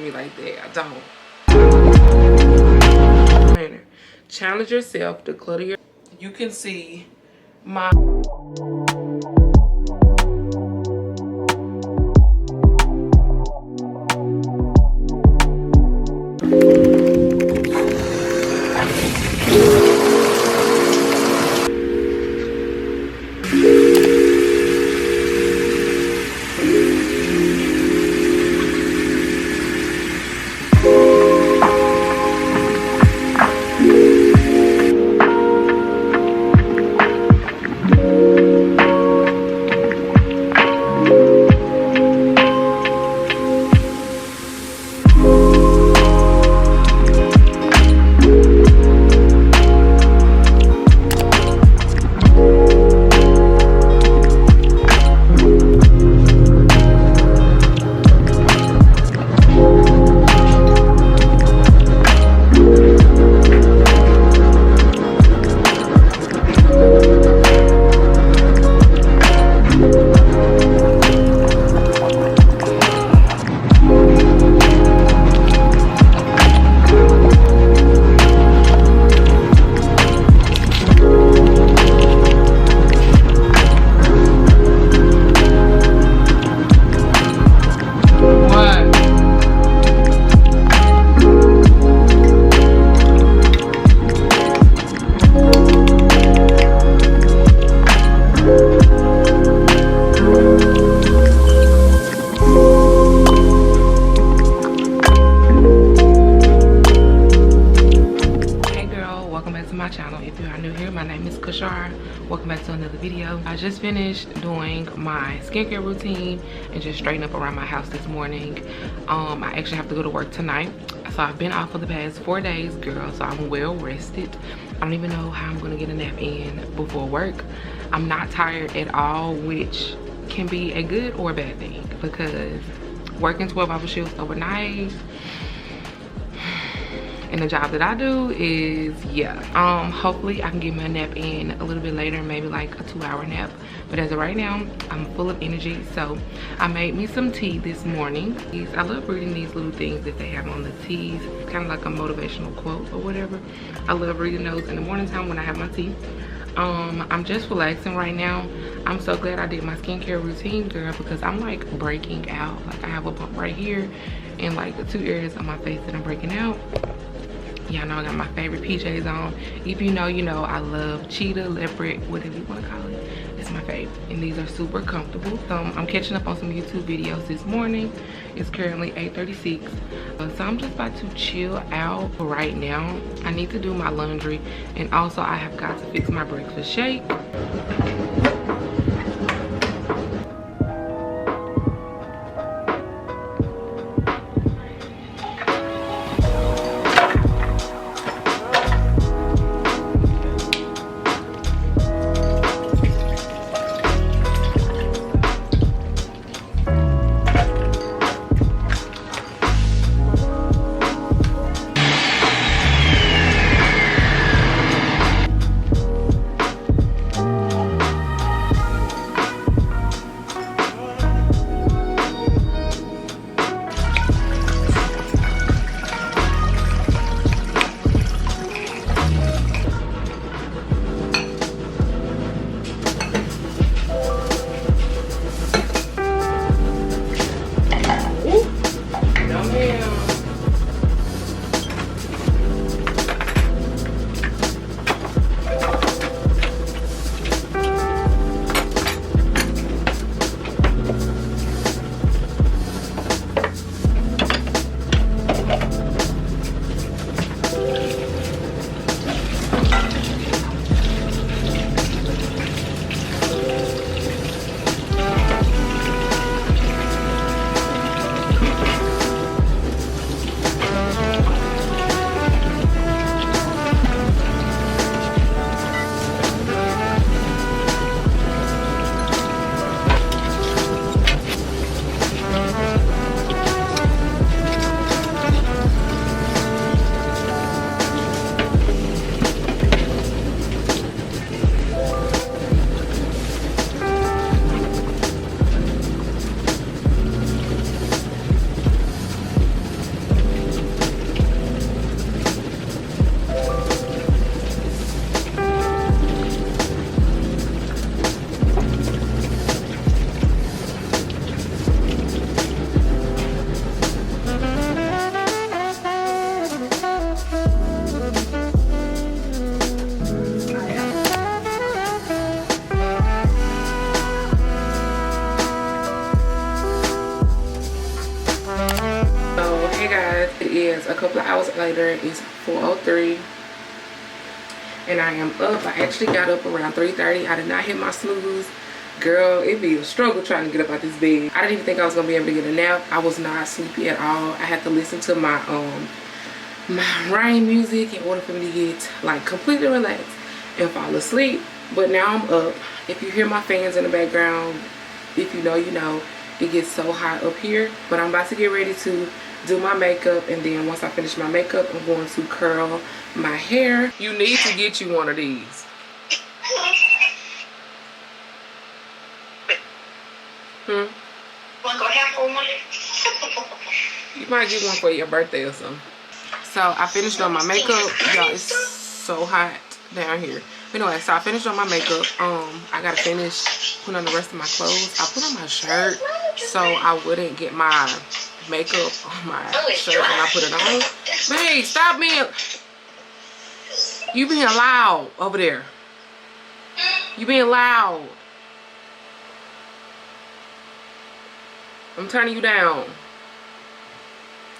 me like that. I don't. Challenge yourself, declutter your. You can see my. Welcome back to another video. I just finished doing my skincare routine and just straighten up around my house this morning. I actually have to go to work tonight, so I've been off for the past 4 days, girl, so I'm well rested. I don't even know how I'm gonna get a nap in before work. I'm not tired at all, which can be a good or a bad thing, because working 12-hour shifts overnight and the job that I do is, yeah. Hopefully I can get my nap in a little bit later, maybe like a 2-hour nap. But as of right now, I'm full of energy. So I made me some tea this morning. I love reading these little things that they have on the teas. It's kind of like a motivational quote or whatever. I love reading those in the morning time when I have my tea. I'm just relaxing right now. I'm so glad I did my skincare routine, girl, because I'm like breaking out. Like I have a bump right here and like the 2 areas on my face that I'm breaking out. Y'all know I got my favorite PJs on. If you know, you know I love cheetah, leopard, whatever you want to call it. It's my favorite, and these are super comfortable. I'm catching up on some YouTube videos this morning. It's currently 8:36, so I'm just about to chill out right now. I need to do my laundry, and also I have got to fix my breakfast shake. is a couple of hours later. It's 4:03. And I am up. I actually got up around 3:30. I did not hit my snooze. Girl, it'd be a struggle trying to get up out this bed. I didn't even think I was gonna be able to get a nap. I was not sleepy at all. I had to listen to my rain music in order for me to get like completely relaxed and fall asleep. But now I'm up. If you hear my fans in the background, if you know, you know. It gets so hot up here. But I'm about to get ready to do my makeup, and then once I finish my makeup, I'm going to curl my hair. You need to get you one of these. You might get one for your birthday or something. So I finished on my makeup. Y'all, it's so hot down here. Anyway, so I finished on my makeup. I gotta finish putting on the rest of my clothes. I put on my shirt so I wouldn't get my makeup on my shirt when I put it on. Hey, stop being... You being loud over there. You being loud. I'm turning you down.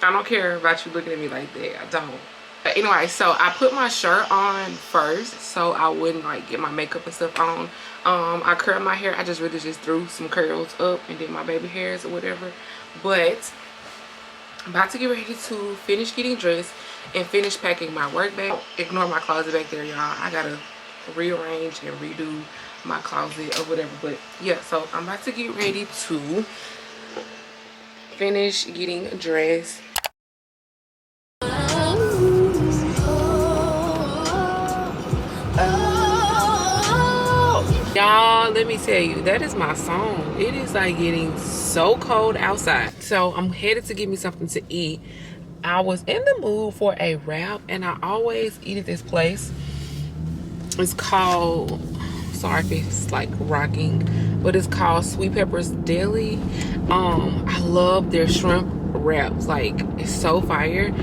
I don't care about you looking at me like that. I don't. But anyway, so I put my shirt on first so I wouldn't like get my makeup and stuff on. I curled my hair. I just really just threw some curls up and did my baby hairs or whatever. But I'm about to get ready to finish getting dressed and finish packing my work bag. Ignore my closet back there, y'all. I gotta rearrange and redo my closet or whatever. But yeah, so I'm about to get ready to finish getting dressed. Y'all, let me tell you, that is my song. It is like getting so cold outside. So I'm headed to get me something to eat. I was in the mood for a wrap, and I always eat at this place. It's called, sorry if it's like rocking, but it's called Sweet Pepper's Deli. I love their shrimp wraps. Like, it's so fire.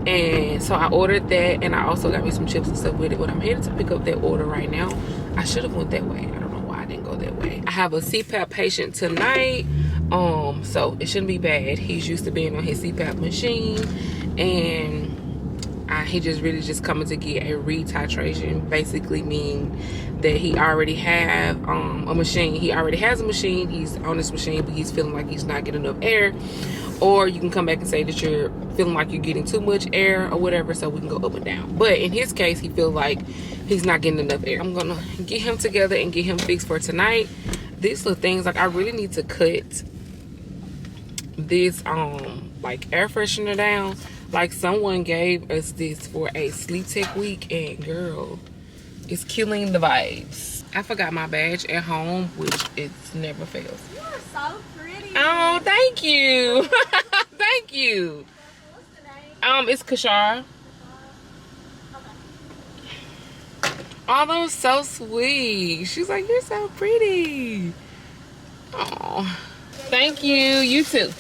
And so I ordered that, and I also got me some chips and stuff with it. But I'm headed to pick up that order right now. I should have went that way. I don't know why I didn't go that way. I have a CPAP patient tonight, so it shouldn't be bad. He's used to being on his CPAP machine, and he just really just coming to get a retitration, basically mean that he already have a machine. He already has a machine. He's on this machine, but he's feeling like he's not getting enough air. Or you can come back and say that you're feeling like you're getting too much air or whatever, so we can go up and down. But in his case, he feels like he's not getting enough air. I'm gonna get him together and get him fixed for tonight. These little things, like I really need to cut this like air freshener down. Like someone gave us this for a sleep tech week, and girl, it's killing the vibes. I forgot my badge at home, which it never fails. You are so pretty. Oh, thank you. Thank you. What's the name? It's Kashara. Okay. Oh, that was so sweet. She's like, you're so pretty. Oh, thank you. You too.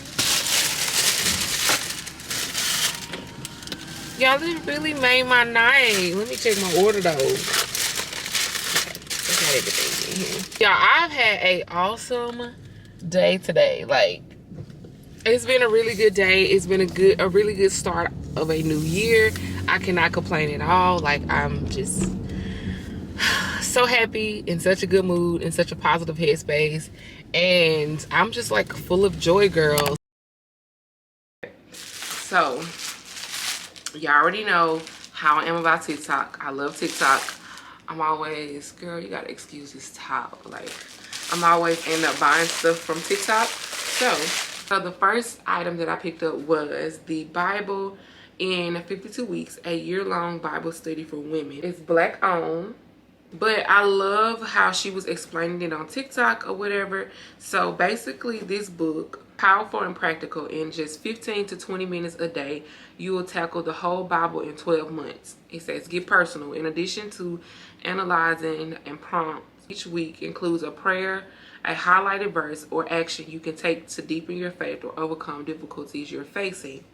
Y'all, this really made my night. Let me check my order though. Okay, I got everything in here. Y'all, I've had a awesome day today. Like, it's been a really good day. It's been a really good start of a new year. I cannot complain at all. Like, I'm just so happy, in such a good mood, in such a positive headspace, and I'm just like full of joy, girls. So y'all already know how I am about TikTok. I love TikTok. I'm always, girl, you gotta excuse this top. Like, I'm always end up buying stuff from TikTok. So the first item that I picked up was the Bible in 52 Weeks, a year-long Bible study for women. It's Black owned, but I love how she was explaining it on TikTok or whatever. So basically, this book, powerful and practical, in just 15 to 20 minutes a day, you will tackle the whole Bible in 12 months. It says, get personal. In addition to analyzing and prompts, each week includes a prayer, a highlighted verse, or action you can take to deepen your faith or overcome difficulties you're facing.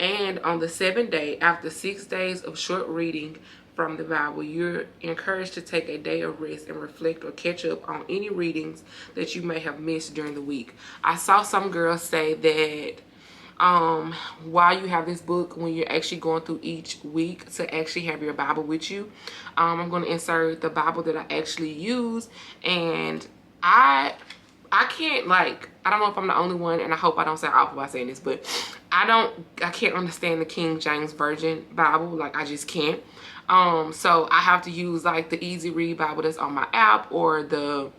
And on the 7th day, after 6 days of short reading from the Bible, you're encouraged to take a day of rest and reflect or catch up on any readings that you may have missed during the week. I saw some girls say that while you have this book, when you're actually going through each week, to actually have your Bible with you. I'm going to insert the Bible that I actually use, and I can't, like, I don't know if I'm the only one, and I hope I don't sound awful by saying this, but I can't understand the King James Version Bible. Like, I just can't. So I have to use like the Easy Read Bible that's on my app, or the,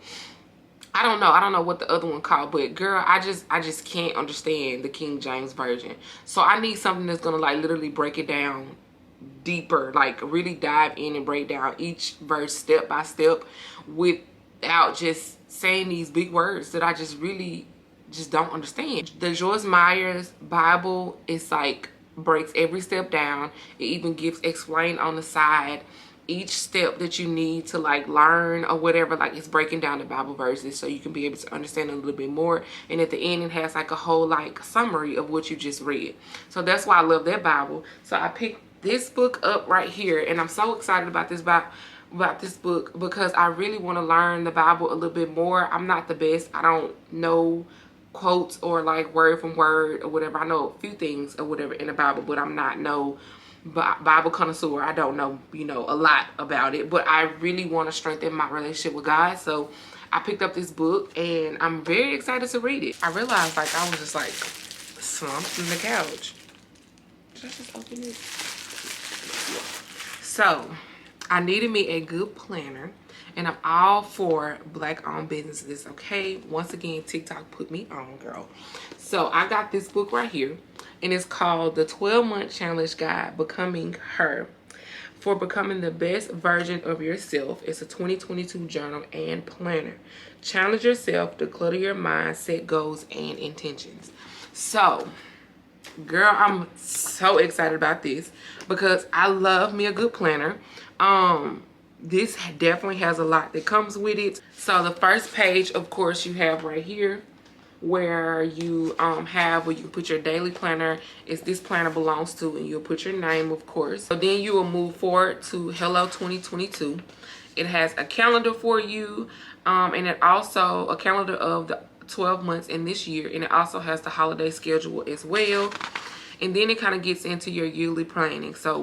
I don't know what the other one called, but girl, I just can't understand the King James Version. So I need something that's gonna like literally break it down deeper, like really dive in and break down each verse step by step without just saying these big words that I just really just don't understand. The Joyce Meyer's Bible is like breaks every step down. It even gives explain on the side each step that you need to like learn or whatever. Like, it's breaking down the Bible verses so you can be able to understand a little bit more, and at the end it has like a whole like summary of what you just read. So that's why I love that Bible. So I picked this book up right here, and I'm so excited about this book because I really want to learn the Bible a little bit more. I'm not the best. I don't know quotes or like word from word or whatever. I know a few things or whatever in the Bible, but I'm not no Bible connoisseur. I don't know, you know, a lot about it, but I really want to strengthen my relationship with God. So I picked up this book, and I'm very excited to read it. I realized like I was just like slumped in the couch. Did I just open it? So I needed me a good planner, and I'm all for Black-owned businesses, okay? Once again, TikTok put me on, girl. So I got this book right here, and it's called The 12-Month Challenge Guide, Becoming Her, for Becoming the Best Version of Yourself. It's a 2022 journal and planner. Challenge yourself, declutter your mind, set goals and intentions. So, girl, I'm so excited about this because I love me a good planner. This definitely has a lot that comes with it. So the first page, of course, you have right here where you have where you can put your daily planner. Is this planner belongs to, and you'll put your name, of course. So then you will move forward to Hello 2022. It has a calendar for you, and it also a calendar of the 12 months in this year, and it also has the holiday schedule as well. And then it kind of gets into your yearly planning. So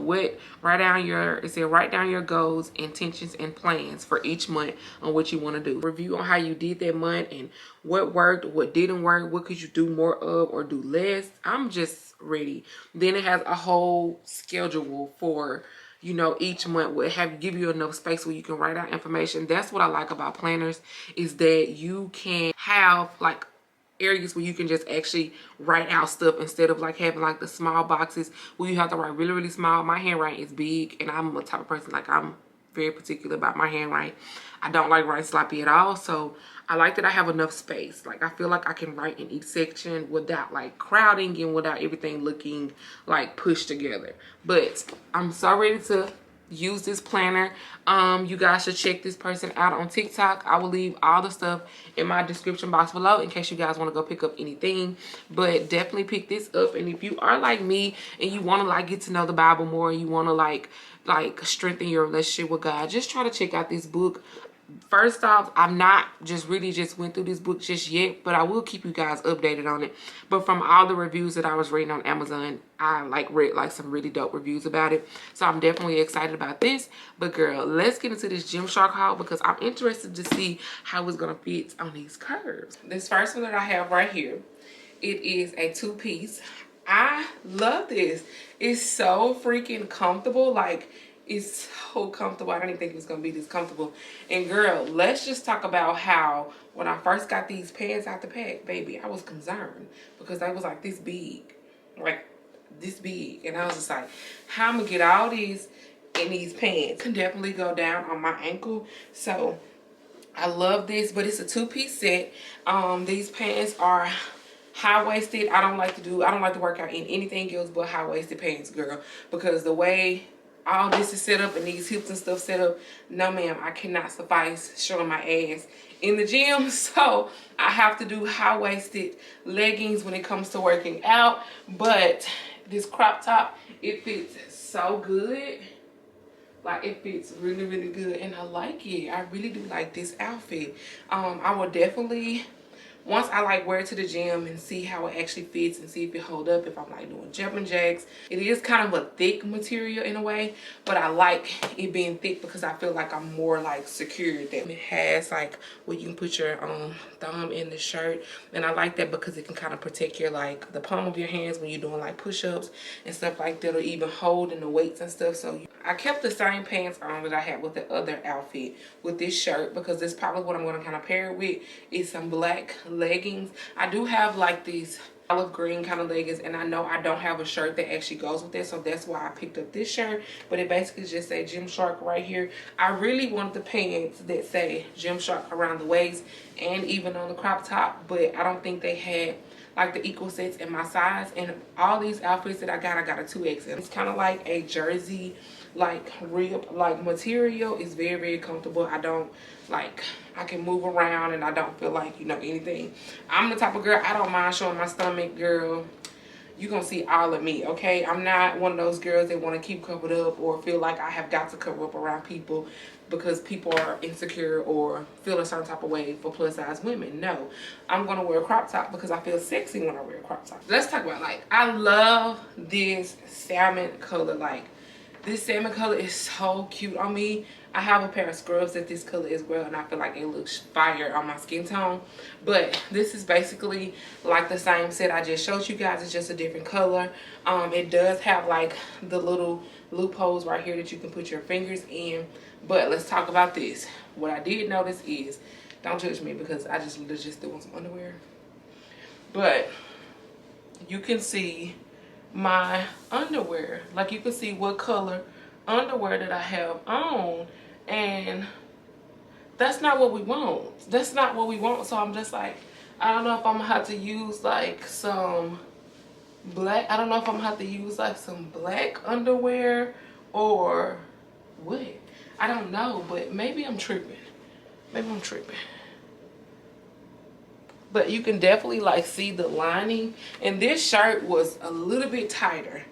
write down your goals, intentions, and plans for each month on what you want to do. Review on how you did that month and what worked, what didn't work, what could you do more of or do less. I'm just ready. Then it has a whole schedule for, you know, each month will give you enough space where you can write out information. That's what I like about planners, is that you can have like areas where you can just actually write out stuff instead of like having like the small boxes where you have to write really, really small. My handwriting is big, and I'm a type of person, like, I'm very particular about my handwriting. I don't like writing sloppy at all, so I like that I have enough space. Like, I feel like I can write in each section without like crowding and without everything looking like pushed together. But I'm so ready to use this planner. You guys should check this person out on TikTok. I will leave all the stuff in my description box below in case you guys want to go pick up anything, but definitely pick this up. And if you are like me and you want to like get to know the Bible more, you want to like strengthen your relationship with God, just try to check out this book. First off, I'm not just went through this book just yet, but I will keep you guys updated on it. But from all the reviews that I was reading on Amazon, I read like some really dope reviews about it. So I'm definitely excited about this. But girl, let's get into this Gymshark haul because I'm interested to see how it's gonna fit on these curves. This first one that I have right here, it is a 2-piece. I love this. It's so freaking comfortable. Like, it's so comfortable. I didn't even think it was gonna be this comfortable. And girl, let's just talk about how when I first got these pants out the pack, baby, I was concerned because they was like this big, and I was just like, how I'm gonna get all these in these pants? Can definitely go down on my ankle. So I love this, but it's a 2-piece set. These pants are high-waisted. I don't like to work out in anything else but high-waisted pants, girl, because the way all this is set up and these hips and stuff set up, no ma'am, I cannot suffice showing my ass in the gym. So I have to do high-waisted leggings when it comes to working out. But this crop top, it fits so good. Like, it fits really, really good, and I like it. I really do like this outfit. I will definitely once I like wear it to the gym and see how it actually fits and see if it hold up, if I'm like doing jumping jacks. It is kind of a thick material in a way, but I like it being thick because I feel like I'm more like secured. That it has like where you can put your thumb in the shirt, and I like that because it can kind of protect your like the palm of your hands when you're doing like push-ups and stuff like that, or even holding the weights and stuff. So I kept the same pants on that I had with the other outfit with this shirt, because it's probably what I'm going to kind of pair it with is some black leggings. I do have like these olive green kind of leggings, and I know I don't have a shirt that actually goes with it, so that's why I picked up this shirt. But it basically just say Gymshark right here. I really wanted the pants that say Gymshark around the waist and even on the crop top, but I don't think they had like the equal sets in my size. And all these outfits that I got a 2XL. It's kind of like a jersey like rib like material. Is very, very comfortable. I don't like, I can move around and I don't feel like, you know, anything. I'm the type of girl, I don't mind showing my stomach, girl. You gonna see all of me, okay? I'm not one of those girls that want to keep covered up or feel like I have got to cover up around people because people are insecure or feel a certain type of way for plus size women. No, I'm gonna wear a crop top because I feel sexy when I wear a crop top. Let's talk about, like, I love this salmon color. Like, this salmon color is so cute on me. I have a pair of scrubs that this color as well, and I feel like it looks fire on my skin tone. But this is basically like the same set I just showed you guys. It's just a different color. It does have like the little loopholes right here that you can put your fingers in. But let's talk about this. What I did notice is, don't judge me because I just doing some underwear, but you can see my underwear. Like, you can see what color underwear that I have on, and that's not what we want. That's not what we want. So I'm just like, I don't know if I'm gonna have to use like some black, I don't know if I'm gonna have to use like some black underwear or what. I don't know, but maybe I'm tripping. Maybe I'm tripping. But you can definitely like see the lining, and this shirt was a little bit tighter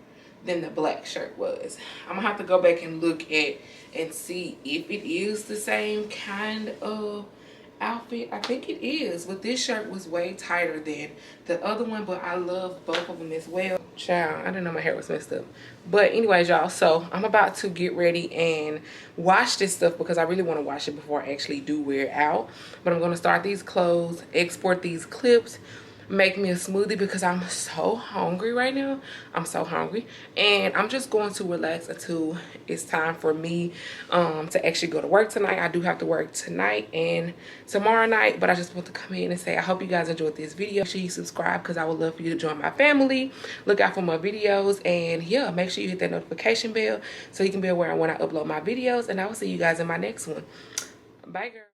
than the black shirt was. I'm gonna have to go back and look at and see if it is the same kind of outfit. I think it is, but this shirt was way tighter than the other one, but I love both of them as well. Child, I didn't know my hair was messed up. But anyways, y'all, so I'm about to get ready and wash this stuff because I really want to wash it before I actually do wear it out. But I'm going to start these clothes, export these clips, make me a smoothie because I'm so hungry right now. I'm so hungry, and I'm just going to relax until it's time for me to actually go to work tonight. I do have to work tonight and tomorrow night, but I just want to come in and say I hope you guys enjoyed this video. Make sure you subscribe because I would love for you to join my family. Look out for more videos, and yeah, make sure you hit that notification bell so you can be aware when I upload my videos, and I will see you guys in my next one. Bye, girl.